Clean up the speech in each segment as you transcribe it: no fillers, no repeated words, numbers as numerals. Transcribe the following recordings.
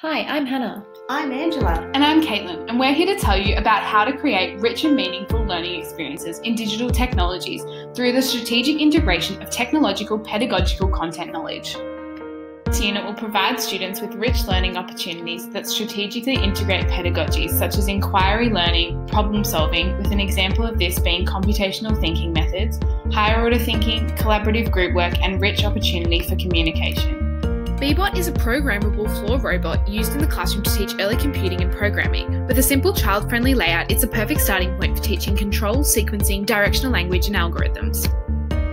Hi, I'm Hannah. I'm Angela. And I'm Caitlin, and we're here to tell you about how to create rich and meaningful learning experiences in digital technologies through the strategic integration of technological pedagogical content knowledge. This unit will provide students with rich learning opportunities that strategically integrate pedagogies such as inquiry learning, problem solving, with an example of this being computational thinking methods, higher order thinking, collaborative group work, and rich opportunity for communication. Bbot is a programmable floor robot used in the classroom to teach early computing and programming. With a simple child-friendly layout, it's a perfect starting point for teaching control, sequencing, directional language, and algorithms.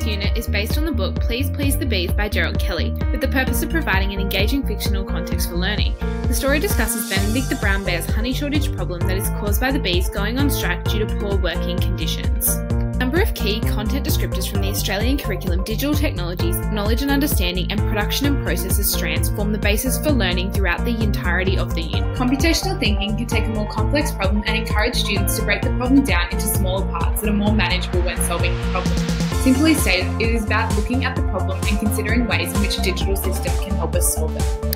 This unit is based on the book Please Please the Bees by Gerald Kelly, with the purpose of providing an engaging fictional context for learning. The story discusses Benedict the brown bear's honey shortage problem that is caused by the bees going on strike due to poor working conditions. A number of key content descriptors from the Australian curriculum, digital technologies, knowledge and understanding, and production and processes strands form the basis for learning throughout the entirety of the unit. Computational thinking can take a more complex problem and encourage students to break the problem down into smaller parts that are more manageable when solving the problem. Simply stated, it is about looking at the problem and considering ways in which a digital system can help us solve it.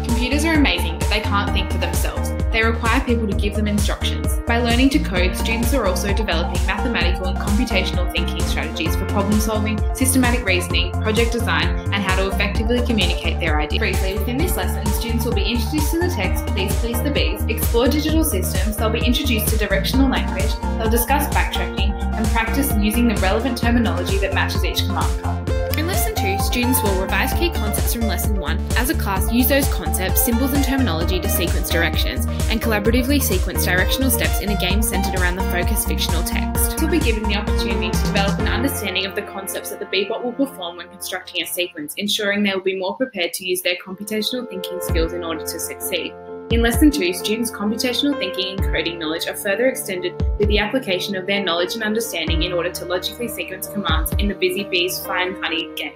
Computers are amazing, but they can't think for themselves. They require people to give them instructions. By learning to code, students are also developing mathematical and computational thinking strategies for problem solving, systematic reasoning, project design, and how to effectively communicate their ideas. Briefly, within this lesson, students will be introduced to the text Please Please the Bees, explore digital systems, they'll be introduced to directional language, they'll discuss backtracking, and practice using the relevant terminology that matches each command card. In Lesson 2, students will revise key concepts from Lesson 1. As a class, use those concepts, symbols and terminology to sequence directions, and collaboratively sequence directional steps in a game centred around the focused fictional text. You'll be given the opportunity to develop an understanding of the concepts that the Bbot will perform when constructing a sequence, ensuring they will be more prepared to use their computational thinking skills in order to succeed. In Lesson 2, students' computational thinking and coding knowledge are further extended with the application of their knowledge and understanding in order to logically sequence commands in the Busy Bees Find Honey game.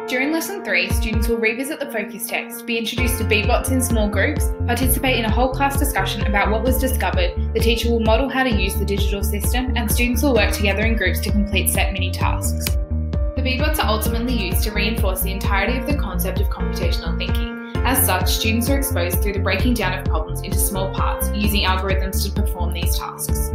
During Lesson 3, students will revisit the focus text, be introduced to Bbots in small groups, participate in a whole class discussion about what was discovered, the teacher will model how to use the digital system, and students will work together in groups to complete set mini-tasks. The Bbots are ultimately used to reinforce the entirety of the concept of computational thinking. As such, students are exposed through the breaking down of problems into small parts, using algorithms to perform these tasks.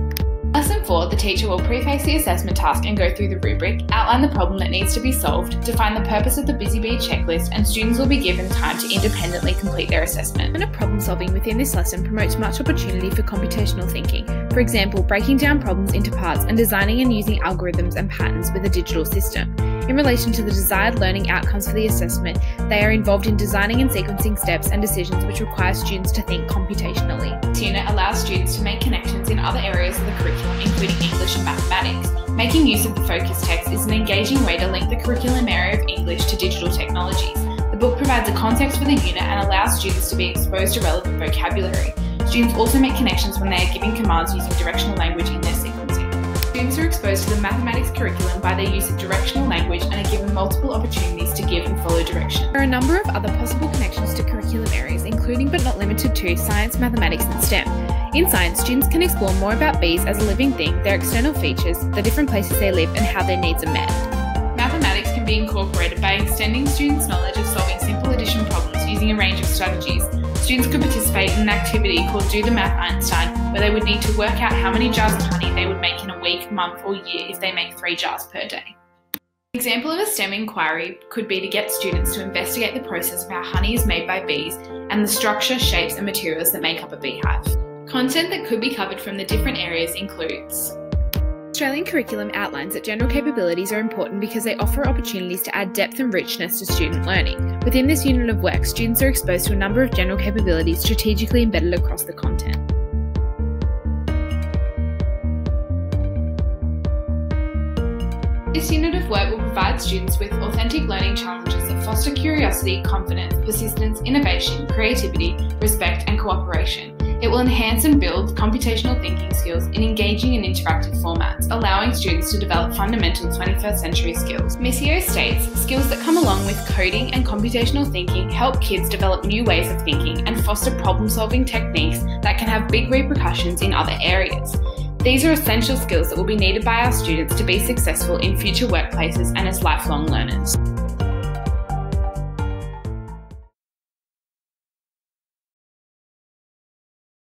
Lesson 4, the teacher will preface the assessment task and go through the rubric, outline the problem that needs to be solved, define the purpose of the Busy Bee checklist, and students will be given time to independently complete their assessment. Problem solving within this lesson promotes much opportunity for computational thinking. For example, breaking down problems into parts and designing and using algorithms and patterns with a digital system. In relation to the desired learning outcomes for the assessment, they are involved in designing and sequencing steps and decisions which require students to think computationally. This unit allows students to make connections in other areas of the curriculum, including English and mathematics. Making use of the focus text is an engaging way to link the curriculum area of English to digital technologies. The book provides a context for the unit and allows students to be exposed to relevant vocabulary. Students also make connections when they are giving commands using directional language in their sequencing. Students are exposed to the mathematics curriculum by their use of directional language and are given multiple opportunities to give and follow direction. There are a number of other possible connections to curriculum areas, including but not limited to science, mathematics and STEM. In science, students can explore more about bees as a living thing, their external features, the different places they live and how their needs are met. Mathematics can be incorporated by extending students' knowledge of solving simple addition problems using a range of strategies. Students could participate in an activity called Do the Math Einstein, where they would need to work out how many jars of honey they would make in a week, month or year if they make 3 jars per day. An example of a STEM inquiry could be to get students to investigate the process of how honey is made by bees and the structure, shapes and materials that make up a beehive. Content that could be covered from the different areas includes Australian curriculum outlines that general capabilities are important because they offer opportunities to add depth and richness to student learning. Within this unit of work, students are exposed to a number of general capabilities strategically embedded across the content. This unit of work will provide students with authentic learning challenges that foster curiosity, confidence, persistence, innovation, creativity, respect and cooperation. It will enhance and build computational thinking skills in engaging and interactive formats, allowing students to develop fundamental 21st century skills. Missio states, skills that come along with coding and computational thinking help kids develop new ways of thinking and foster problem-solving techniques that can have big repercussions in other areas. These are essential skills that will be needed by our students to be successful in future workplaces and as lifelong learners.